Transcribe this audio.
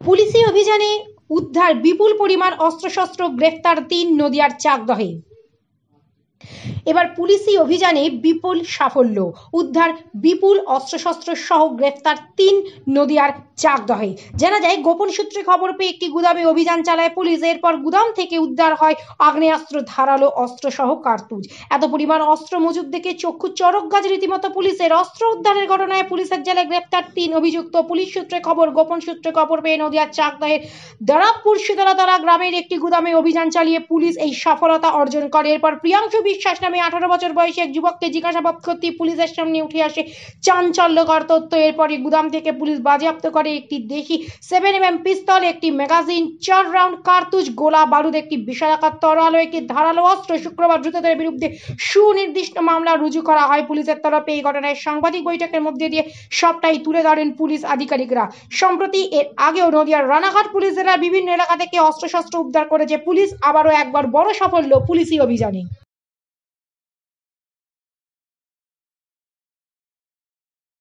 পুলিশি অভিযানে উদ্ধার বিপুল পরিমাণ অস্ত্রশস্ত্র, গ্রেফতার ৩, নদিয়ার চাকদহে। এবার পুলিশি অভিযানে বিপুল সাফল্য, উদ্ধার বিপুল অস্ত্রশস্ত্র সহ গ্রেফতার ৩, নদিয়ার চাকদহে। জানা যায়, গোপন সূত্রে খবর পেয়ে একটি গুদামে অভিযান চালায় পুলিশ। এরপর গুদাম থেকে উদ্ধার হয় আগ্নেয়াস্ত্র, ধারালো অস্ত্র সহ কার্তুজ। এত পরিমাণ অস্ত্র মজুদ দেখে চক্ষু চড়ক গাছ রীতিমতো পুলিশের। অস্ত্র উদ্ধারের ঘটনায় পুলিশের জেলে গ্রেফতার ৩ অভিযুক্ত। পুলিশ সূত্রে খবর, গোপন সূত্রে খবর পেয়ে নদিয়ার চাকদহের দারাবপুর শীতলাতলা গ্রামের একটি গুদামে অভিযান চালিয়ে পুলিশ এই সফলতা অর্জন করে। এরপর প্রিয়াংশু বিশ্বাস নামে 18 বছর বয়সী এক যুবককে জিজ্ঞাসাবাদ করতে পুলিশের সামনে উঠে আসে চাঞ্চল্যকর তথ্য। এরপরই গুদাম থেকে পুলিশ বাজেয়াপ্ত করে একটি দেশি 7mm পিস্তল, একটি ম্যাগাজিন, 4 রাউন্ড কার্তুজ, গোলা বারুদ, একটি বিশালাকার তরোয়াল ও একটি ধারালো অস্ত্র। শুক্রবার ধৃতদের বিরুদ্ধে সুনির্দিষ্ট মামলা রুজু করা হয় পুলিশের তরফে। এই ঘটনায় সাংবাদিক বৈঠকের মধ্যে দিয়ে সবটাই তুলে ধরেন পুলিশ আধিকারিকরা। সম্প্রতি এর আগেও নদিয়ার রানাঘাট পুলিশ জেলার বিভিন্ন এলাকা থেকে অস্ত্রশস্ত্র উদ্ধার করেছে পুলিশ। আবারও একবার বড় সাফল্য পুলিশি অভিযানে।